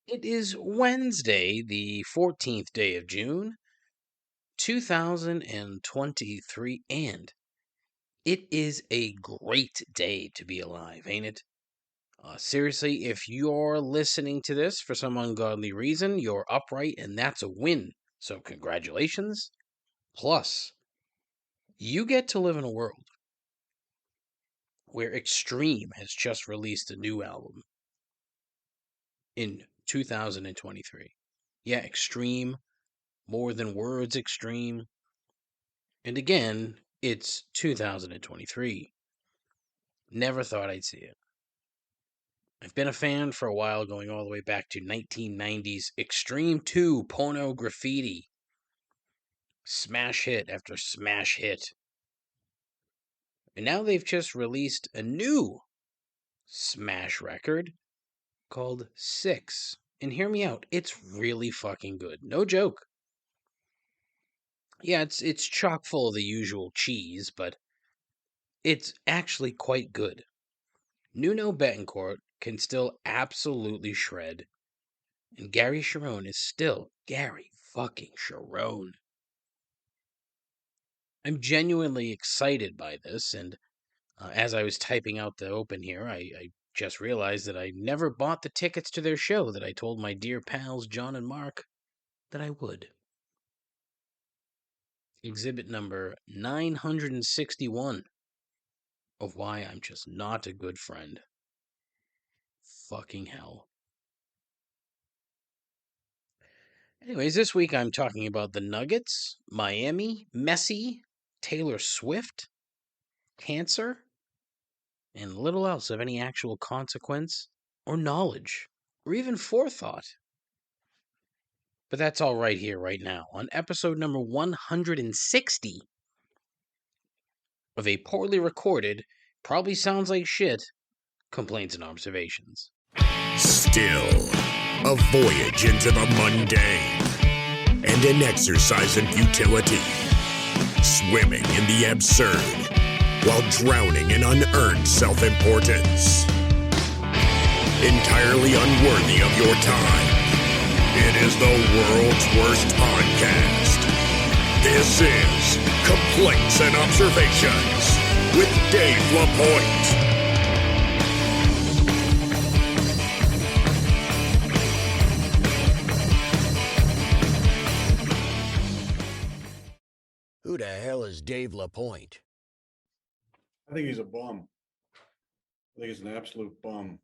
It is Wednesday, the 14th day of June, 2023, and it is a great day to be alive, ain't it? Seriously, if you're listening to this for some ungodly reason, you're upright, and that's a win. So, congratulations. Plus, you get to live in a world where Extreme has just released a new album in 2023. Yeah, Extreme, more than words Extreme. And again, it's 2023. Never thought I'd see it. I've been a fan for a while, going all the way back to 1990s Extreme 2 Porno Graffiti. Smash hit after smash hit. And now they've just released a new smash record called 6. And hear me out, it's really fucking good. No joke. Yeah, it's chock full of the usual cheese, but it's actually quite good. Nuno Betancourt can still absolutely shred, and Gary Sharon is still Gary fucking Sharon. I'm genuinely excited by this, and as I was typing out the open here, I just realized that I never bought the tickets to their show that I told my dear pals John and Mark that I would. Exhibit number 961 of why I'm just not a good friend. Fucking hell. Anyways, this week I'm talking about the Nuggets, Miami, Messi, Taylor Swift, cancer, and little else of any actual consequence or knowledge or even forethought. But that's all right here, right now, on episode number 160 of a poorly recorded, probably sounds like shit, complaints and observations. Still, a voyage into the mundane and an exercise in futility. Swimming in the absurd while drowning in unearned self-importance. Entirely unworthy of your time. It is the world's worst podcast. This is Complaints and Observations with Dave LaPointe. Who the hell is Dave LaPointe? I think he's a bum. I think he's an absolute bum.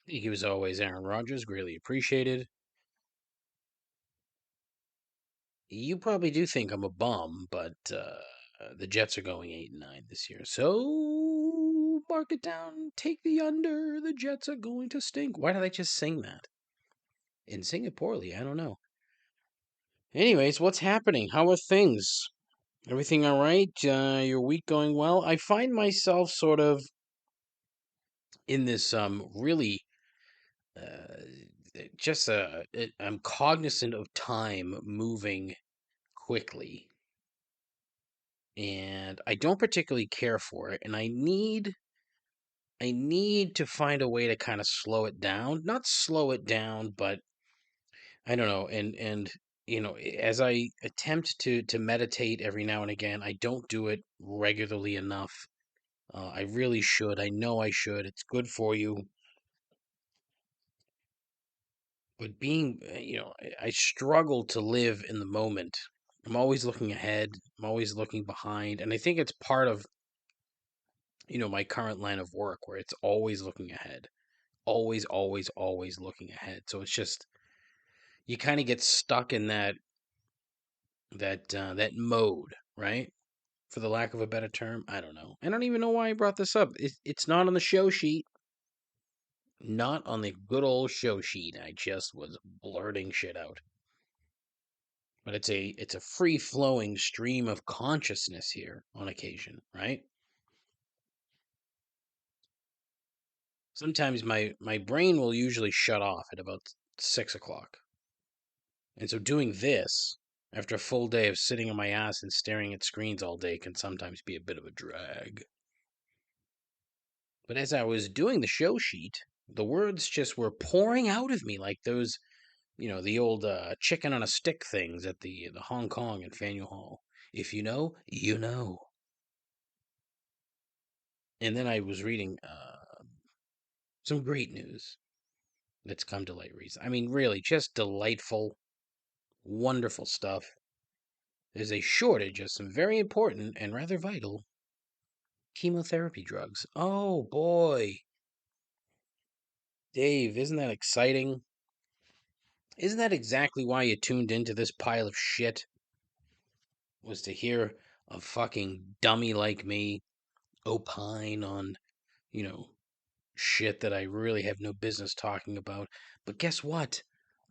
Thank you as always, Aaron Rodgers. Greatly appreciated. You probably do think I'm a bum, but the Jets are going 8-9 this year. So mark it down. Take the under. The Jets are going to stink. Why did I just sing that? And sing it poorly. I don't know. Anyways, what's happening? How are things? Everything all right? Your week going well? I find myself sort of in this really I'm cognizant of time moving quickly, and I don't particularly care for it, and I need to find a way to kind of slow it down. Not slow it down, but I don't know. And as I attempt to meditate every now and again, I don't do it regularly enough. I really should. I know I should. It's good for you. But I struggle to live in the moment. I'm always looking ahead. I'm always looking behind. And I think it's part of, my current line of work where it's always looking ahead. Always, always, always looking ahead. So it's just, you kind of get stuck in that mode, right? For the lack of a better term. I don't know. I don't even know why I brought this up. It's not on the show sheet. Not on the good old show sheet. I just was blurting shit out. But it's a free-flowing stream of consciousness here on occasion, right? Sometimes my brain will usually shut off at about 6 o'clock. And so doing this after a full day of sitting on my ass and staring at screens all day can sometimes be a bit of a drag. But as I was doing the show sheet, The words just were pouring out of me like those, the old chicken on a stick things at the Hong Kong and Faneuil Hall. If you know, you know. And then I was reading some great news that's come to light recently. I mean, really, just delightful, wonderful stuff. There's a shortage of some very important and rather vital chemotherapy drugs. Oh boy, Dave, isn't that exciting? Isn't that exactly why you tuned into this pile of shit? Was to hear a fucking dummy like me opine on, you know, shit that I really have no business talking about. But guess what?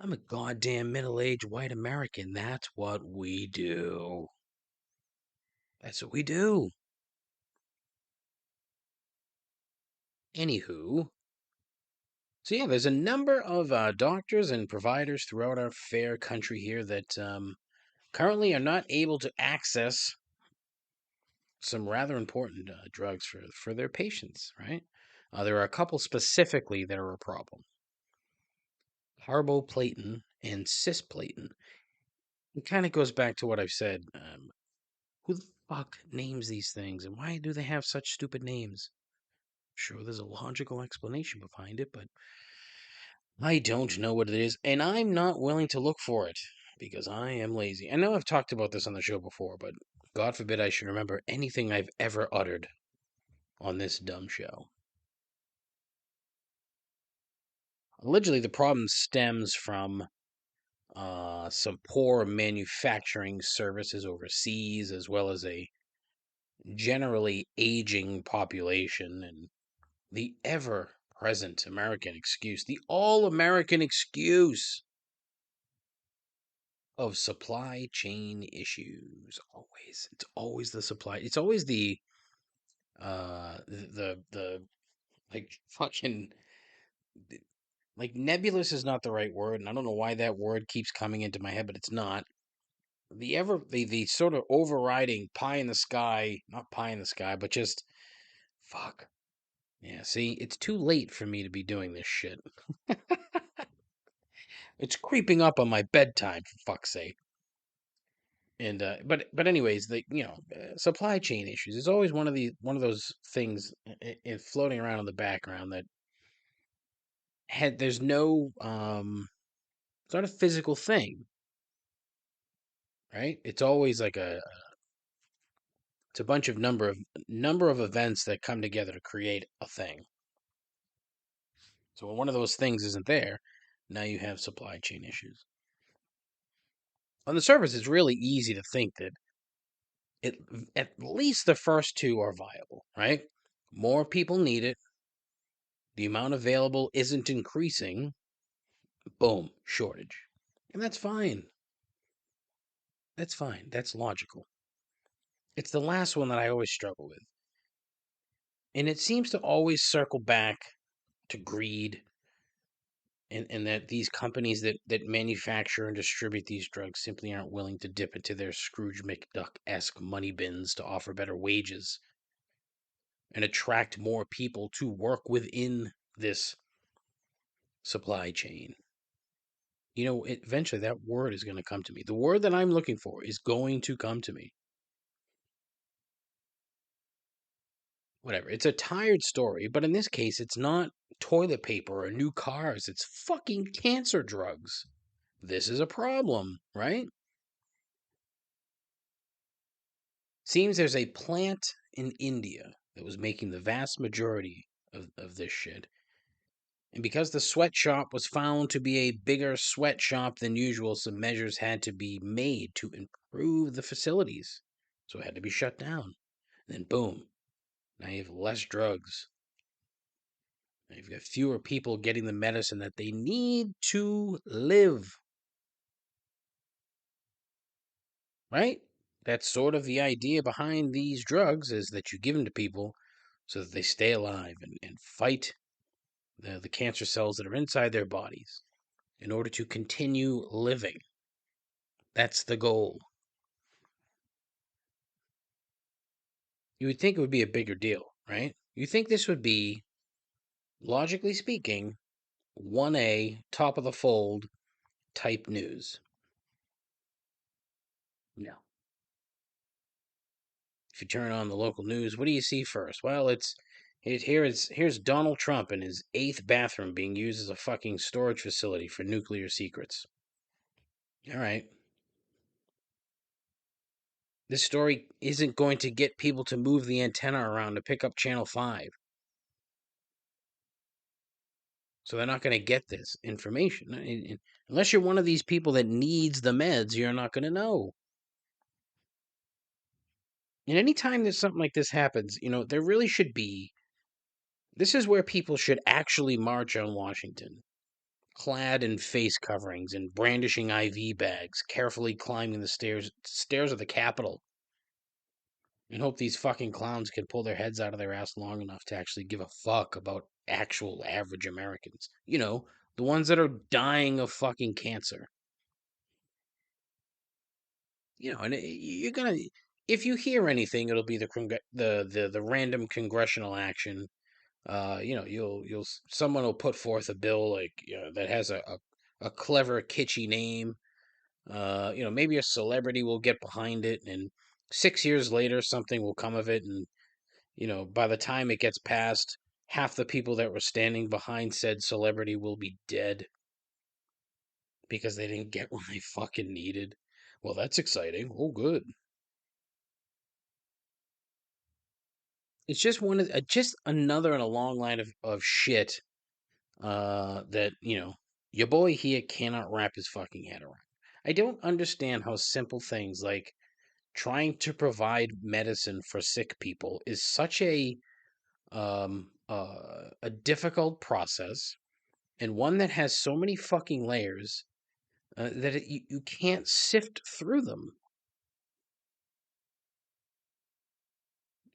I'm a goddamn middle aged white American. That's what we do. That's what we do. Anywho, so yeah, there's a number of doctors and providers throughout our fair country here that currently are not able to access some rather important drugs for their patients, right? There are a couple specifically that are a problem: carboplatin and cisplatin. It kind of goes back to what I've said. Who the fuck names these things, and why do they have such stupid names? Sure, there's a logical explanation behind it, but I don't know what it is, and I'm not willing to look for it because I am lazy. I know I've talked about this on the show before, but God forbid I should remember anything I've ever uttered on this dumb show. Allegedly, the problem stems from some poor manufacturing services overseas, as well as a generally aging population and the ever present American excuse, the all American excuse of supply chain issues. Always. It's always the supply. It's always the like fucking like nebulous is not the right word, and I don't know why that word keeps coming into my head, but it's not. The sort of overriding pie in the sky, not pie in the sky, but just fuck. Yeah, see, it's too late for me to be doing this shit. It's creeping up on my bedtime, for fuck's sake. And but anyways, supply chain issues is always one of those things floating around in the background that there's no it's not a physical thing, right? It's always like it's a bunch of number of events that come together to create a thing. So when one of those things isn't there, now you have supply chain issues. On the surface, it's really easy to think that it, at least the first two are viable, right? More people need it. The amount available isn't increasing. Boom, shortage. And that's fine. That's fine. That's logical. It's the last one that I always struggle with. And it seems to always circle back to greed and that these companies that manufacture and distribute these drugs simply aren't willing to dip into their Scrooge McDuck-esque money bins to offer better wages and attract more people to work within this supply chain. Eventually that word is going to come to me. The word that I'm looking for is going to come to me. Whatever. It's a tired story, but in this case, it's not toilet paper or new cars. It's fucking cancer drugs. This is a problem, right? Seems there's a plant in India that was making the vast majority of this shit. And because the sweatshop was found to be a bigger sweatshop than usual, some measures had to be made to improve the facilities. So it had to be shut down. And then boom, now you have less drugs. Now you've got fewer people getting the medicine that they need to live. Right? That's sort of the idea behind these drugs, is that you give them to people so that they stay alive and fight the cancer cells that are inside their bodies in order to continue living. That's the goal. You would think it would be a bigger deal, right? You think this would be Logically speaking, 1A, top of the fold type news. No. If you turn on the local news, what do you see first? Well, here's Donald Trump in his 8th bathroom being used as a fucking storage facility for nuclear secrets. All right. This story isn't going to get people to move the antenna around to pick up channel 5. So they're not going to get this information. Unless you're one of these people that needs the meds, you're not going to know. And anytime that something like this happens, there really should be. This is where people should actually march on Washington, clad in face coverings and brandishing IV bags, carefully climbing the stairs of the Capitol, and hope these fucking clowns can pull their heads out of their ass long enough to actually give a fuck about actual average Americans. The ones that are dying of fucking cancer. And you're gonna, if you hear anything, it'll be the random congressional action. Someone will put forth a bill like that has a clever, kitschy name. Maybe a celebrity will get behind it, and 6 years later, something will come of it, and by the time it gets passed, half the people that were standing behind said celebrity will be dead because they didn't get what they fucking needed. Well, that's exciting. Oh, good. It's just just another in a long line of shit that your boy here cannot wrap his fucking head around. I don't understand how simple things like trying to provide medicine for sick people is such a difficult process, and one that has so many fucking layers that you can't sift through them.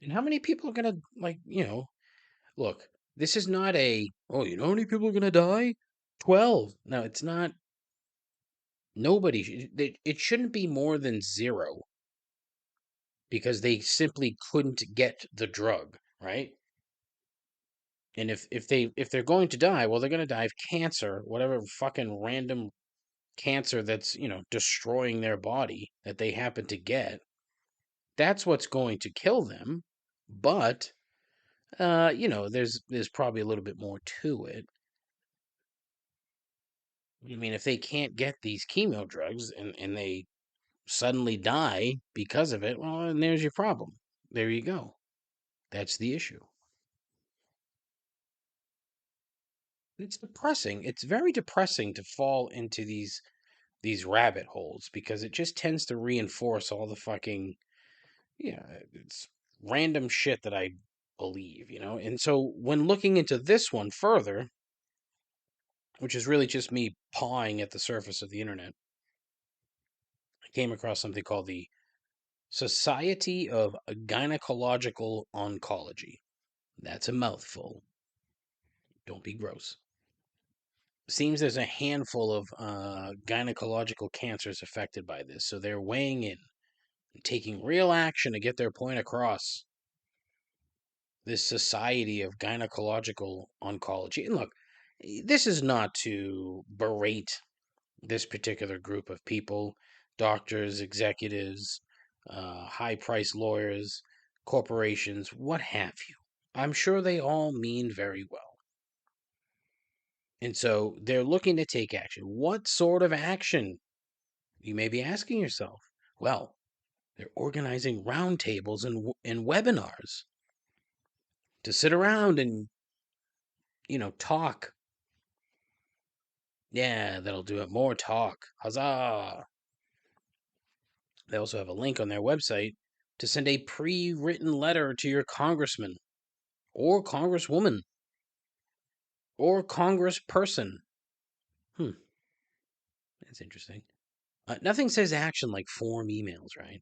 And how many people are gonna look? This is not you know how many people are gonna die? 12. No, it's not. It shouldn't be more than 0 because they simply couldn't get the drug, right? And if they're going to die, well, they're going to die of cancer, whatever fucking random cancer that's destroying their body that they happen to get. That's what's going to kill them. But there's probably a little bit more to it. I mean, if they can't get these chemo drugs and they suddenly die because of it, well, then there's your problem. There you go. That's the issue. It's depressing. It's very depressing to fall into these rabbit holes because it just tends to reinforce all the fucking it's random shit that I believe. And so when looking into this one further, which is really just me pawing at the surface of the internet, I came across something called the Society of Gynecological Oncology. That's a mouthful. Don't be gross. Seems there's a handful of gynecological cancers affected by this, so they're weighing in and taking real action to get their point across. This Society of Gynecological Oncology. And look, this is not to berate this particular group of people, doctors, executives, high priced lawyers, corporations, what have you. I'm sure they all mean very well. And so they're looking to take action. What sort of action? You may be asking yourself. Well, they're organizing roundtables and webinars to sit around and, talk. Yeah, that'll do it. More talk. Huzzah! They also have a link on their website to send a pre-written letter to your congressman or congresswoman or congressperson. That's interesting. Nothing says action like form emails, right?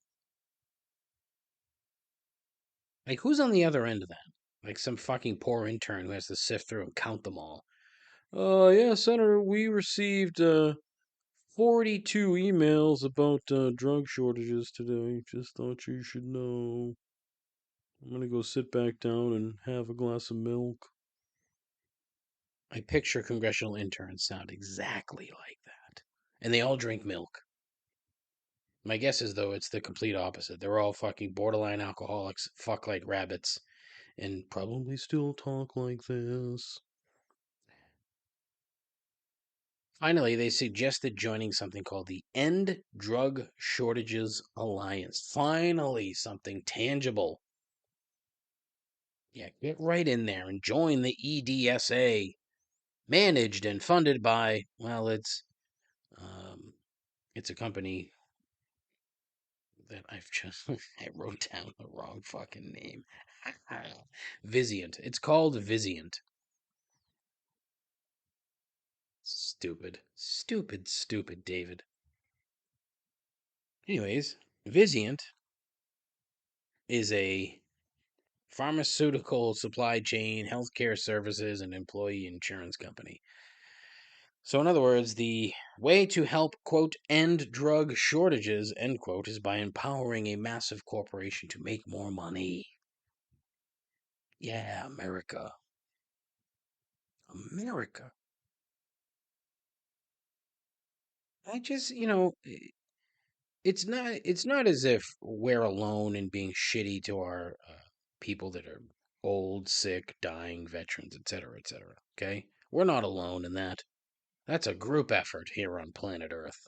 Like, who's on the other end of that? Like some fucking poor intern who has to sift through and count them all. Yeah, Senator, we received 42 emails about drug shortages today. Just thought you should know. I'm gonna go sit back down and have a glass of milk. I picture congressional interns sound exactly like that. And they all drink milk. My guess is, though, it's the complete opposite. They're all fucking borderline alcoholics, fuck like rabbits, and probably still talk like this. Finally, they suggested joining something called the End Drug Shortages Alliance. Finally, something tangible. Yeah, get right in there and join the EDSA. Managed and funded by, well, it's a company that I've just, I wrote down the wrong fucking name. Vizient. It's called Vizient. Stupid. Stupid, stupid, David. Anyways, Vizient is a pharmaceutical supply chain, healthcare services, and employee insurance company. So, in other words, the way to help, quote, end drug shortages, end quote, is by empowering a massive corporation to make more money. Yeah, America. America. I just, it's not as if we're alone in being shitty to our people that are old, sick, dying, veterans, etc., etc. Okay? We're not alone in that. That's a group effort here on planet Earth.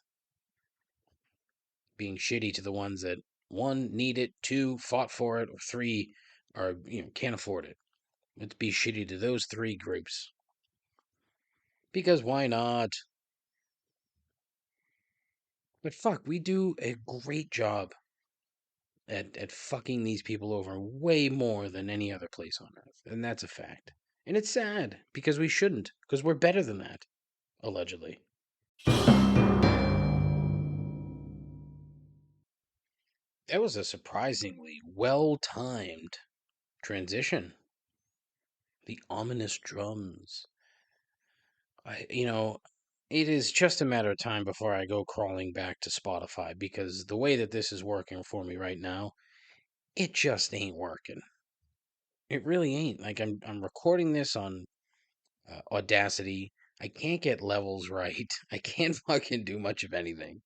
Being shitty to the ones that one need it, two fought for it, or three are can't afford it. Let's be shitty to those three groups. Because why not? But fuck, we do a great job at fucking these people over way more than any other place on earth. And that's a fact. And it's sad because we shouldn't, because we're better than that, allegedly. That was a surprisingly well timed transition. The ominous drums. It is just a matter of time before I go crawling back to Spotify because the way that this is working for me right now, it just ain't working. It really ain't. Like I'm recording this on Audacity. I can't get levels right. I can't fucking do much of anything.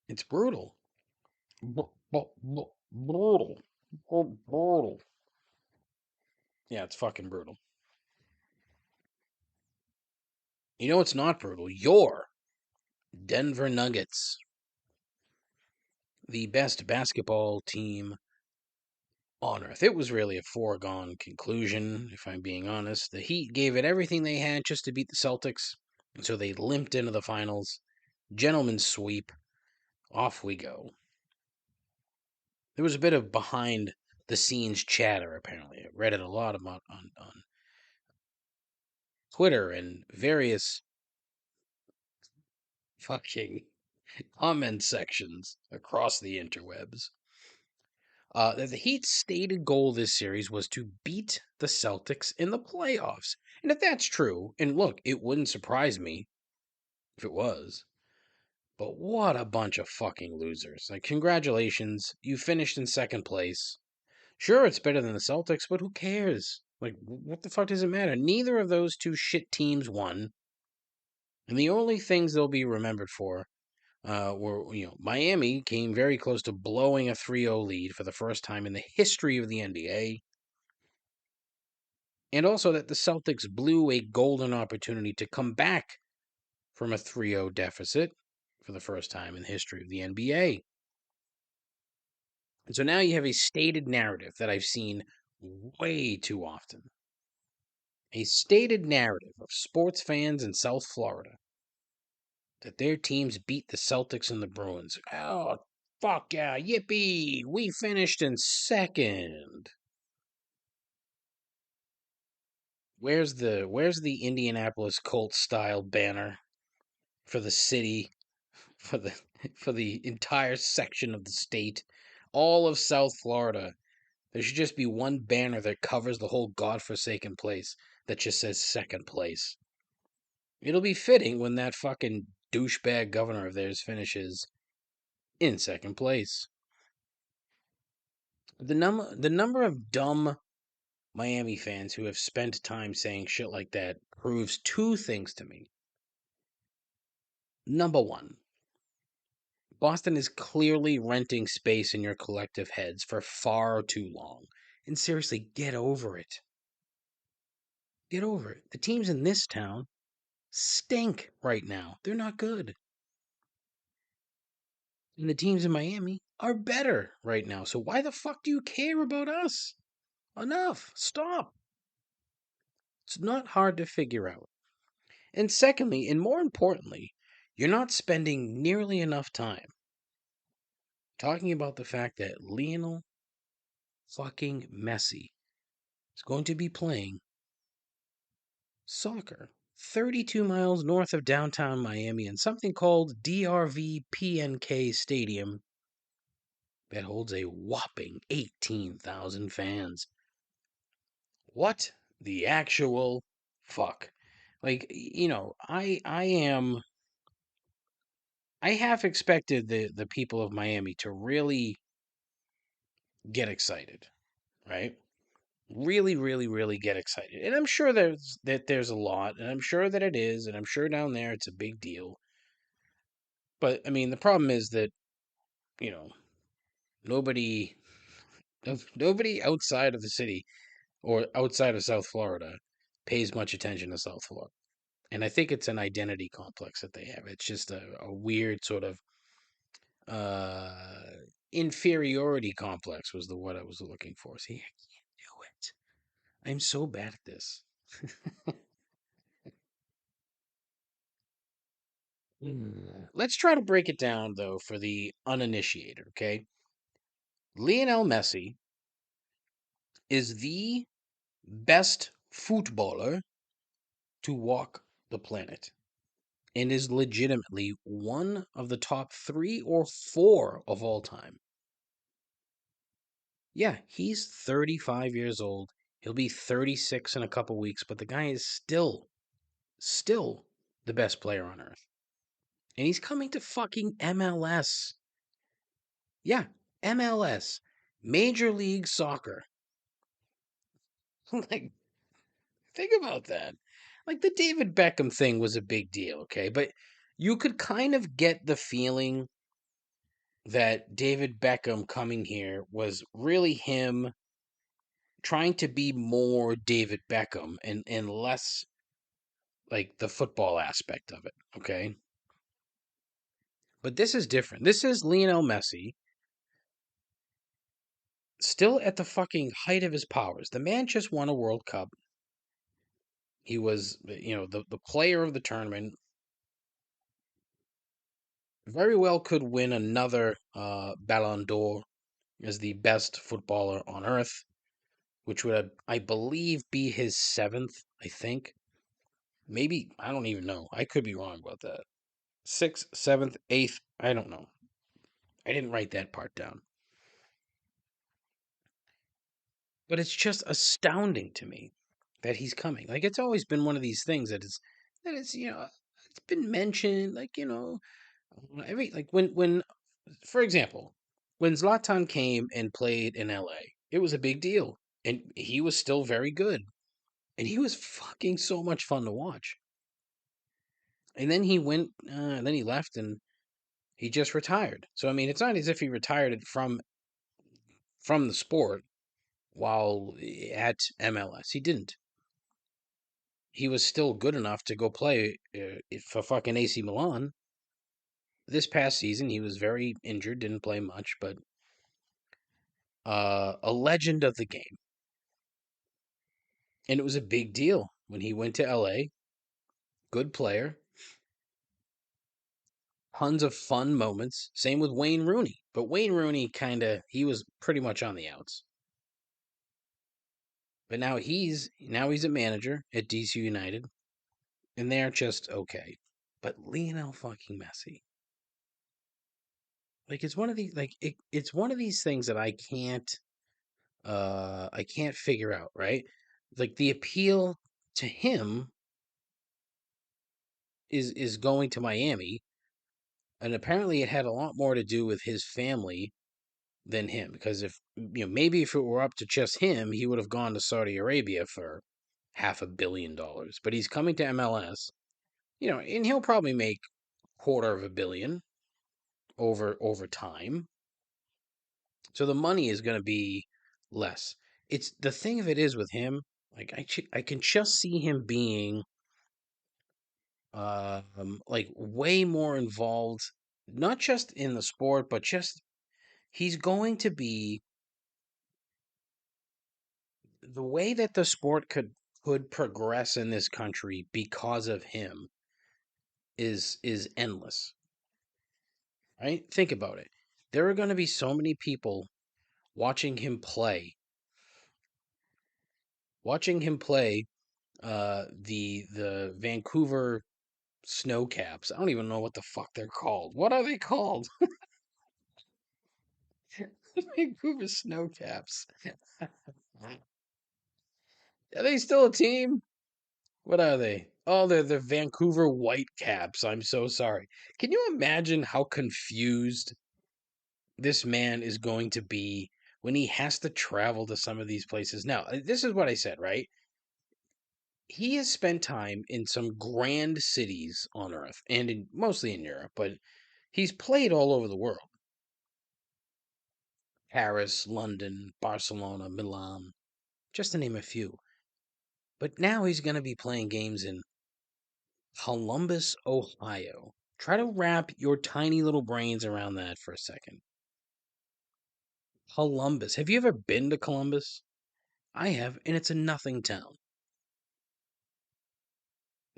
It's brutal. Brutal. Brutal. Yeah, it's fucking brutal. You know it's not brutal? Your Denver Nuggets, the best basketball team on earth. It was really a foregone conclusion, if I'm being honest. The Heat gave it everything they had just to beat the Celtics, and so they limped into the finals. Gentleman's sweep. Off we go. There was a bit of behind the scenes chatter, apparently. I read it a lot about on Twitter and various fucking comment sections across the interwebs. That the Heat's stated goal this series was to beat the Celtics in the playoffs. And if that's true, and look, it wouldn't surprise me if it was, but what a bunch of fucking losers. Like, congratulations, you finished in second place. Sure, it's better than the Celtics, but who cares? Like, what the fuck does it matter? Neither of those two shit teams won. And the only things they'll be remembered for were, Miami came very close to blowing a 3-0 lead for the first time in the history of the NBA. And also that the Celtics blew a golden opportunity to come back from a 3-0 deficit for the first time in the history of the NBA. And so now you have a stated narrative that I've seen way too often. A stated narrative of sports fans in South Florida that their teams beat the Celtics and the Bruins. Oh, fuck yeah, yippee! We finished in second. Where's the Indianapolis Colts style banner for the city, for the for the entire section of the state, all of South Florida? There should just be one banner that covers the whole godforsaken place that just says second place. It'll be fitting when that fucking douchebag governor of theirs finishes in second place. The number of dumb Miami fans who have spent time saying shit like that proves two things to me. Number one, Boston is clearly renting space in your collective heads for far too long. And seriously, get over it. Get over it. The teams in this town stink right now. They're not good. And the teams in Miami are better right now. So why the fuck do you care about us? Enough. Stop. It's not hard to figure out. And secondly, and more importantly, you're not spending nearly enough time talking about the fact that Lionel fucking Messi is going to be playing soccer 32 miles north of downtown Miami in something called DRV PNK Stadium that holds a whopping 18,000 fans. What the actual fuck? Like, I half expected the people of Miami to really get excited, right? Really, really, really get excited. And I'm sure there's a lot, and I'm sure that it is, and I'm sure down there it's a big deal. But I mean, the problem is that, you know, nobody nobody outside of the city or outside of South Florida pays much attention to South Florida. And I think it's an identity complex that they have. It's just a weird sort of uh inferiority complex was the word I was looking for. See, I can't do it. I'm so bad at this. Let's try to break it down though for the uninitiated, okay? Lionel Messi is the best footballer to walk the planet and is legitimately one of the top 3 or 4 of all time. Yeah, he's 35 years old. He'll be 36 in a couple weeks, but the guy is still the best player on earth. And he's coming to fucking MLS. Yeah, MLS. Major League Soccer. Like, think about that. Like, the David Beckham thing was a big deal, okay? But you could kind of get the feeling that David Beckham coming here was really him trying to be more David Beckham and less like the football aspect of it, okay? But this is different. This is Lionel Messi still at the fucking height of his powers. The man just won a World Cup. He was, the player of the tournament. Very well could win another Ballon d'Or as the best footballer on earth, which would, I believe, be his 7th, I think. Maybe, I don't even know. I could be wrong about that. 6th, 7th, 8th, I don't know. I didn't write that part down. But it's just astounding to me that he's coming. Like, it's always been one of these things that it's it's been mentioned, like, every, like, when for example, when Zlatan came and played in LA, it was a big deal. And he was still very good. And he was fucking so much fun to watch. And then then he left and he just retired. So I mean, it's not as if he retired it from the sport while at MLS. He didn't. He was still good enough to go play for fucking AC Milan. This past season, he was very injured, didn't play much, but a legend of the game. And it was a big deal when he went to LA. Good player. Tons of fun moments. Same with Wayne Rooney. But Wayne Rooney he was pretty much on the outs. But now he's a manager at DC United. And they're just okay. But Lionel fucking Messi. Like, it's one of these, like, it's one of these things that I can't figure out, right? Like, the appeal to him is going to Miami, and apparently it had a lot more to do with his family than him. Because if maybe if it were up to just him, he would have gone to Saudi Arabia for $500 million. But he's coming to MLS, and he'll probably make $250 million over time. So the money is going to be less. It's the thing of it is with him, like I can just see him being like way more involved, not just in the sport, but just he's going to be the way that the sport could progress in this country because of him is endless. Right? Think about it. There are going to be so many people watching him play, watching him play the Vancouver Snow Caps. I don't even know what the fuck they're called. What are they called? Vancouver Snow Caps. Are they still a team? What are they? Oh, they're the Vancouver Whitecaps. I'm so sorry. Can you imagine how confused this man is going to be when he has to travel to some of these places? Now, this is what I said, right? He has spent time in some grand cities on Earth and mostly in Europe, but he's played all over the world. Paris, London, Barcelona, Milan, just to name a few. But now he's going to be playing games in Columbus, Ohio. Try to wrap your tiny little brains around that for a second. Columbus. Have you ever been to Columbus? I have, and it's a nothing town.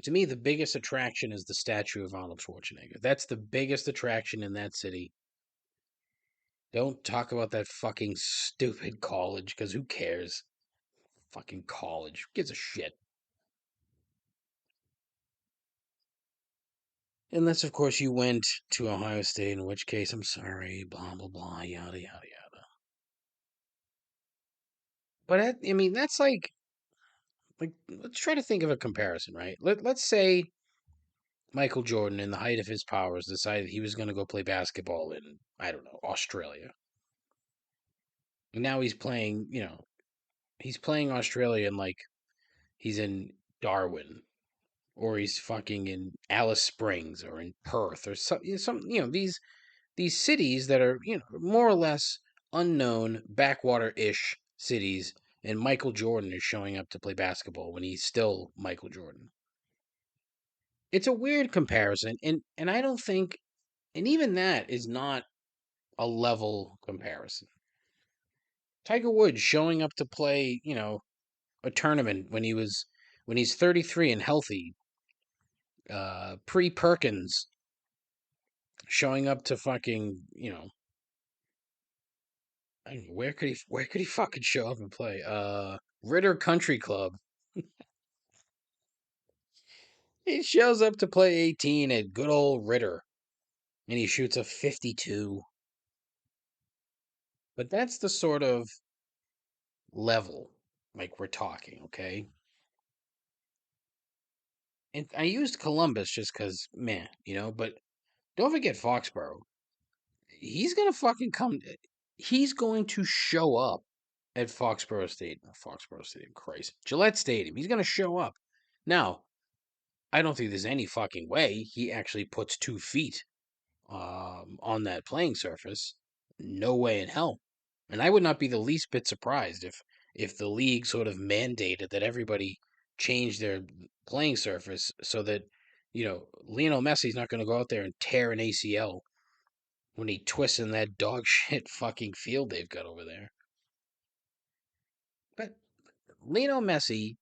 To me, the biggest attraction is the statue of Arnold Schwarzenegger. That's the biggest attraction in that city. Don't talk about that fucking stupid college, because who cares? Fucking college. Who gives a shit? Unless, of course, you went to Ohio State, in which case, I'm sorry, blah, blah, blah, yada, yada, yada. But, I mean, that's like, let's try to think of a comparison, right? Let's say Michael Jordan, in the height of his powers, decided he was going to go play basketball in, I don't know, Australia. And now he's playing Australia in like he's in Darwin or he's fucking in Alice Springs or in Perth or these cities that are more or less unknown backwater-ish cities, and Michael Jordan is showing up to play basketball when he's still Michael Jordan. It's a weird comparison, and I don't think, and even that is not a level comparison. Tiger Woods showing up to play, a tournament when he's 33 and healthy, pre Perkins showing up to fucking, I don't know, where could he fucking show up and play? Ritter Country Club. He shows up to play 18 at good old Ritter and he shoots a 52. But that's the sort of level like we're talking, okay? And I used Columbus just because, man, but don't forget Foxborough. He's gonna fucking come. He's going to show up at Foxborough Stadium, Christ, Gillette Stadium. He's gonna show up. Now, I don't think there's any fucking way he actually puts 2 feet on that playing surface. No way in hell. And I would not be the least bit surprised if the league sort of mandated that everybody change their playing surface so that Lionel Messi's not going to go out there and tear an ACL when he twists in that dog shit fucking field they've got over there. But Lionel Messi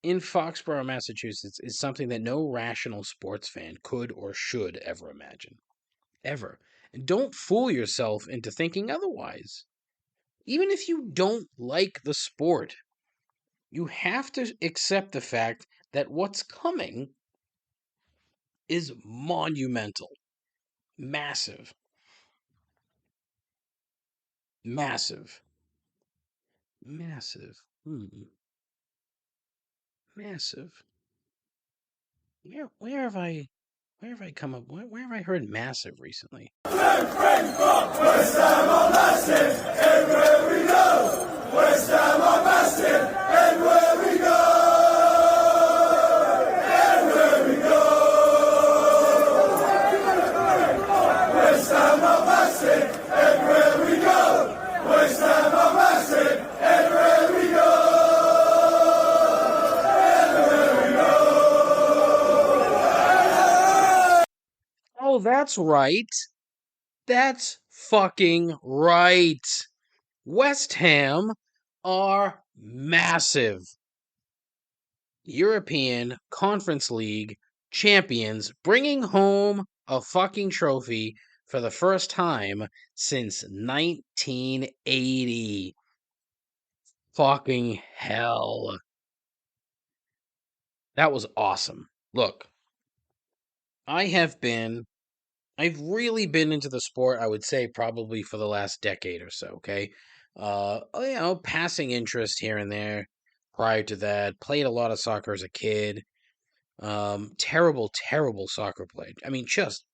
in Foxborough, Massachusetts is something that no rational sports fan could or should ever imagine. Ever. And don't fool yourself into thinking otherwise. Even if you don't like the sport, you have to accept the fact that what's coming is monumental, massive, massive, massive, massive. Where have I Where have I come up? Where have I heard massive recently? Oh, that's right. That's fucking right. West Ham are massive. European Conference League champions, bringing home a fucking trophy for the first time since 1980. Fucking hell. That was awesome. Look, I have been I've really been into the sport, I would say probably for the last decade or so, okay? Passing interest here and there prior to that. Played a lot of soccer as a kid. Terrible, terrible soccer player. I mean, just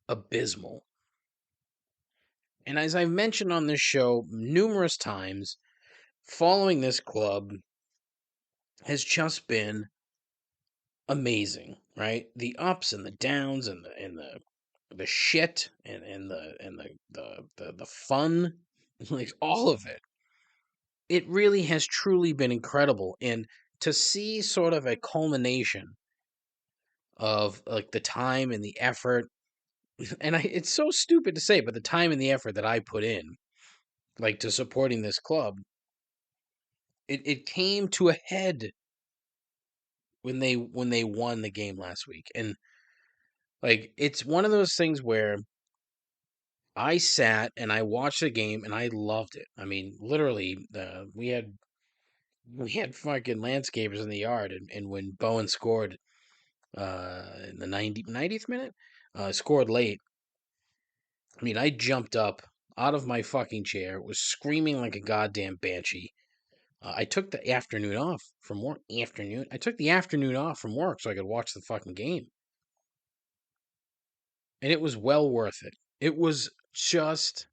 abysmal. And as I've mentioned on this show numerous times, following this club has just been amazing, right? The ups and the downs and the shit and the fun, like all of it. It really has truly been incredible, and to see sort of a culmination of like the time and the effort, and it's so stupid to say, but the time and the effort that I put in, like to supporting this club, it came to a head when they won the game last week, and like it's one of those things where I sat and I watched the game and I loved it. I mean, literally, we had fucking landscapers in the yard, and when Bowen scored in the 90th minute, scored late. I mean, I jumped up out of my fucking chair, was screaming like a goddamn banshee. I took the afternoon off from work. I took the afternoon off from work so I could watch the fucking game, and it was well worth it. It was just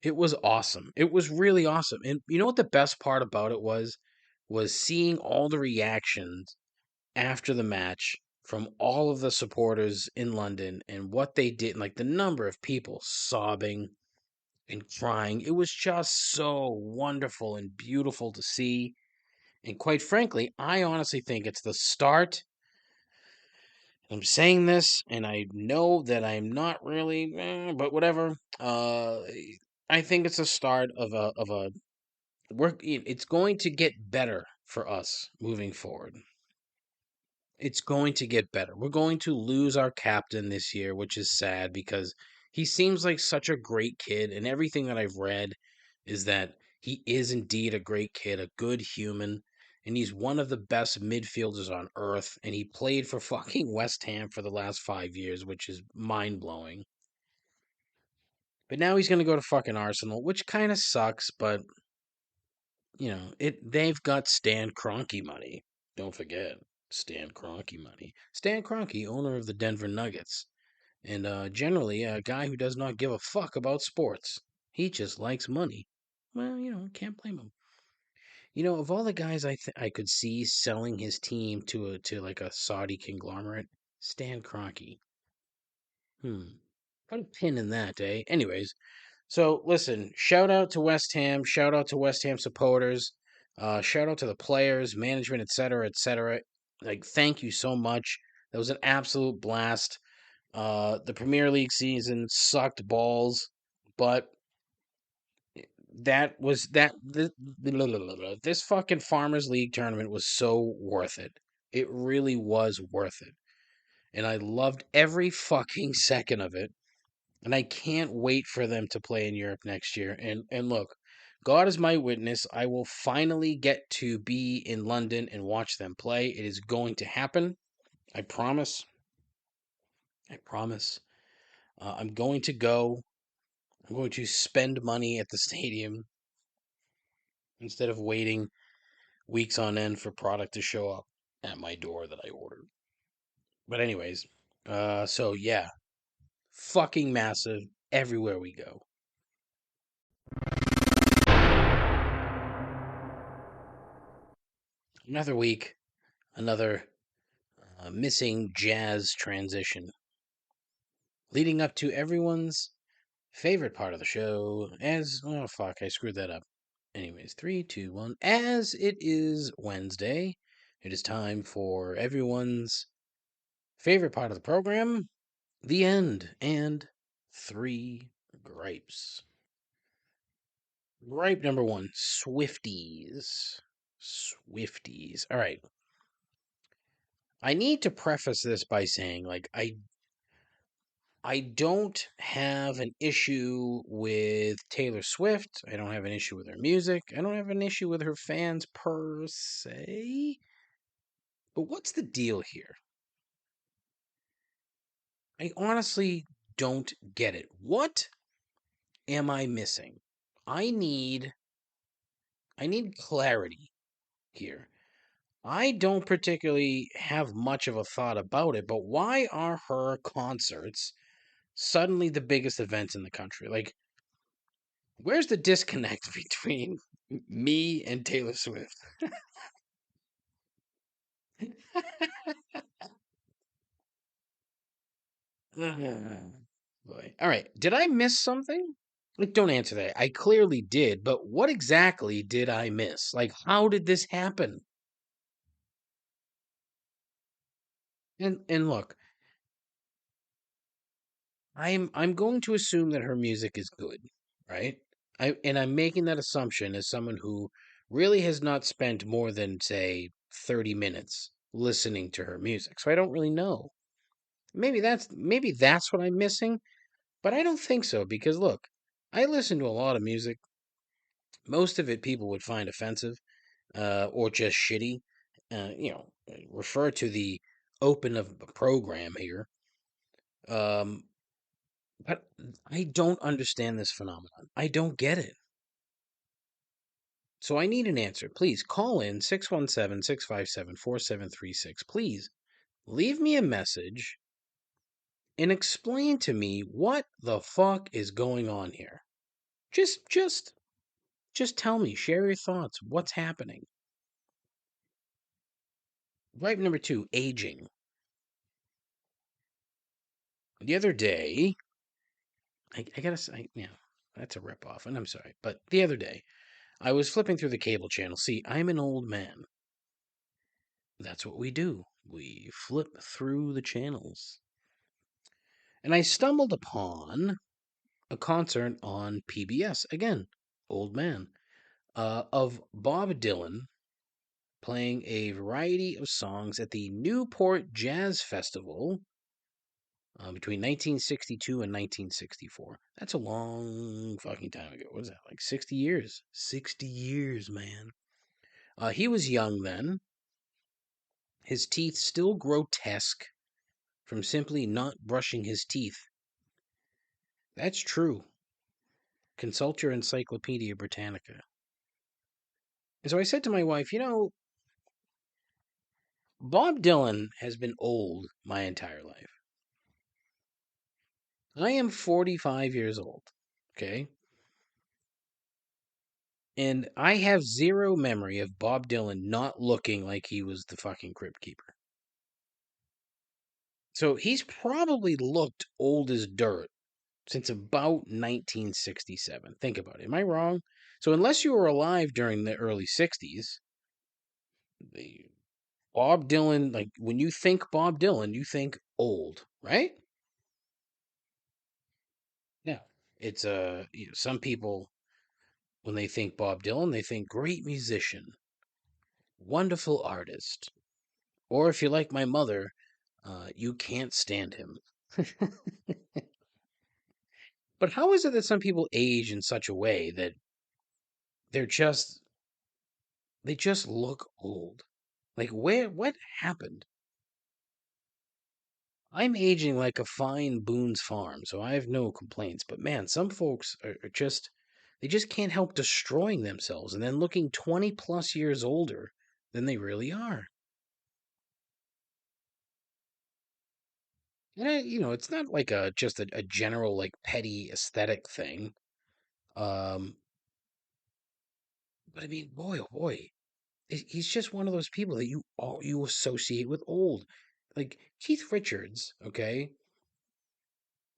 It was awesome. It was really awesome. And you know what the best part about it was seeing all the reactions after the match from all of the supporters in London and what they did, like the number of people sobbing and crying. It was just so wonderful and beautiful to see. And quite frankly, I honestly think it's the start. I'm saying this, and I know that I'm not really, but whatever. I think it's a start of a it's going to get better for us moving forward. It's going to get better. We're going to lose our captain this year, which is sad because he seems like such a great kid, and everything that I've read is that he is indeed a great kid, a good human, and he's one of the best midfielders on earth, and he played for fucking West Ham for the last 5 years, which is mind-blowing. But now he's going to go to fucking Arsenal, which kind of sucks, but they've got Stan Kroenke money. Don't forget Stan Kroenke money. Stan Kroenke, owner of the Denver Nuggets, and generally a guy who does not give a fuck about sports. He just likes money. Well, can't blame him. Of all the guys I could see selling his team to like a Saudi conglomerate, Stan Kroenke. Put a pin in that, eh? Anyways, so listen, shout out to West Ham, shout out to West Ham supporters, shout out to the players, management, etc., etc. Like, thank you so much. That was an absolute blast. The Premier League season sucked balls, but that was that this fucking Farmers League tournament was so worth it. It really was worth it. And I loved every fucking second of it. And I can't wait for them to play in Europe next year. And look, God is my witness. I will finally get to be in London and watch them play. It is going to happen. I promise. I promise. I'm going to go. I'm going to spend money at the stadium instead of waiting weeks on end for product to show up at my door that I ordered. But anyways, So yeah, fucking massive everywhere we go. Another week, another missing jazz transition, leading up to everyone's favorite part of the show. As oh fuck, I screwed that up. Anyways, three, two, one. As it is Wednesday, it is time for everyone's favorite part of the program, the end, and three gripes. Gripe number one, Swifties. Swifties. All right. I need to preface this by saying, like, I don't have an issue with Taylor Swift. I don't have an issue with her music. I don't have an issue with her fans per se. But what's the deal here? I honestly don't get it. What am I missing? I need I need clarity here. I don't particularly have much of a thought about it, but why are her concerts suddenly the biggest events in the country? Like, where's the disconnect between me and Taylor Swift? Boy. All right. Did I miss something? Like, don't answer that. I clearly did, but what exactly did I miss? Like, how did this happen? And look, I'm going to assume that her music is good, right? I'm making that assumption as someone who really has not spent more than say 30 minutes listening to her music. So I don't really know. Maybe that's what I'm missing, but I don't think so because look, I listen to a lot of music. Most of it people would find offensive or just shitty. Refer to the open of the program here. Um, But I don't understand this phenomenon. I don't get it. So I need an answer. Please call in 617-657-4736. Please leave me a message and explain to me what the fuck is going on here. Just tell me, share your thoughts. What's happening? Gripe number two, aging. The other day, I gotta say, yeah, that's a ripoff, and I'm sorry, but the other day, I was flipping through the cable channel. See, I'm an old man. That's what we do. We flip through the channels. And I stumbled upon a concert on PBS, again, old man, of Bob Dylan playing a variety of songs at the Newport Jazz Festival between 1962 and 1964. That's a long fucking time ago. What is that, like 60 years? 60 years, man. He was young then. His teeth still grotesque from simply not brushing his teeth. That's true. Consult your Encyclopedia Britannica. And so I said to my wife, Bob Dylan has been old my entire life. I am 45 years old, okay? And I have zero memory of Bob Dylan not looking like he was the fucking crypt keeper. So he's probably looked old as dirt since about 1967. Think about it. Am I wrong? So unless you were alive during the early 60s, the Bob Dylan, like when you think Bob Dylan, you think old, right? Yeah. It's some people when they think Bob Dylan, they think great musician, wonderful artist, or if you like my mother, you can't stand him. But how is it that some people age in such a way that they're just they just look old? Like what happened? I'm aging like a fine Boone's Farm, so I have no complaints. But man, some folks are just, they just can't help destroying themselves and then looking 20 plus years older than they really are. And it's not like just a general like petty aesthetic thing. Um, but I mean, boy, oh boy, he's just one of those people that you associate with old. Like Keith Richards, okay,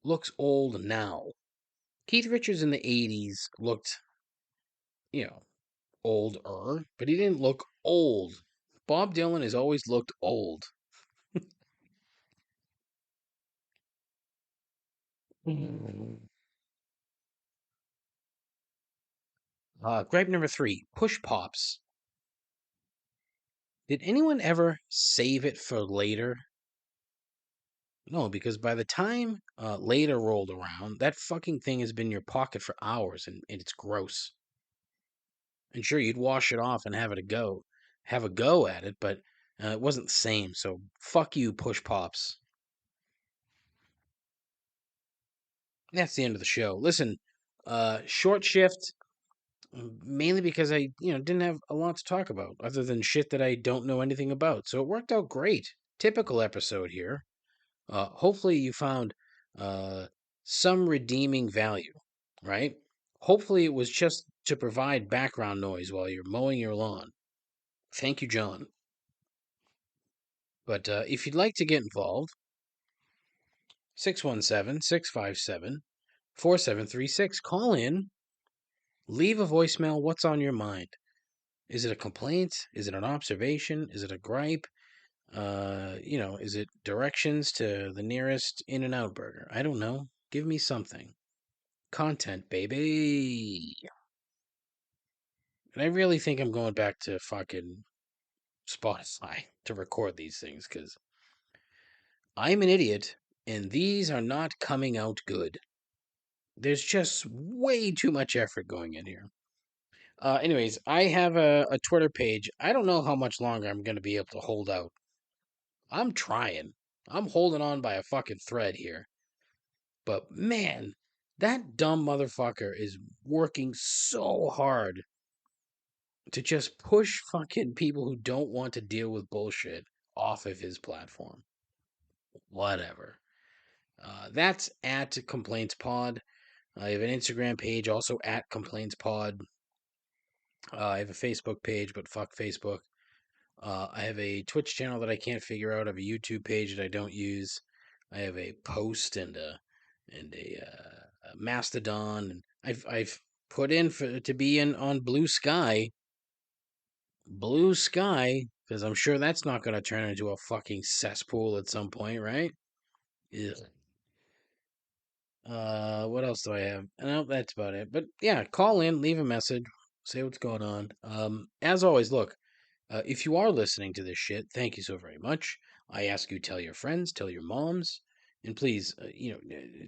looks old now. Keith Richards in the '80s looked, you know, older, but he didn't look old. Bob Dylan has always looked old. Gripe number 3, push pops. Did anyone ever save it for later? No, because by the time later rolled around, that fucking thing has been in your pocket for hours and it's gross. And sure, you'd wash it off and have a go at it, but it wasn't the same. So fuck you, push pops. That's the end of the show. Listen, short shift, mainly because I, didn't have a lot to talk about other than shit that I don't know anything about. So it worked out great. Typical episode here. Hopefully you found uh, some redeeming value, right? Hopefully it was just to provide background noise while you're mowing your lawn. Thank you, John. But if you'd like to get involved, 617-657-4736. Call in, leave a voicemail. What's on your mind? Is it a complaint? Is it an observation? Is it a gripe? Is it directions to the nearest In-N-Out burger? I don't know. Give me something. Content, baby. And I really think I'm going back to fucking Spotify to record these things because I'm an idiot and these are not coming out good. There's just way too much effort going in here. Anyways, I have a Twitter page. I don't know how much longer I'm going to be able to hold out. I'm trying. I'm holding on by a fucking thread here. But man, that dumb motherfucker is working so hard to just push fucking people who don't want to deal with bullshit off of his platform. Whatever. That's at Complaints Pod. I have an Instagram page, also at Complaints Pod. I have a Facebook page, but fuck Facebook. I have a Twitch channel that I can't figure out. I have a YouTube page that I don't use. I have a post and a Mastodon, and I've put in to be in on Blue Sky, because I'm sure that's not going to turn into a fucking cesspool at some point, right? Ugh. What else do I have? No, that's about it. But yeah, call in, leave a message, say what's going on. As always, look, if you are listening to this shit, thank you so very much. I ask you tell your friends, tell your moms, and please,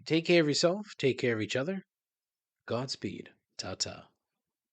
take care of yourself, take care of each other. Godspeed. Ta ta.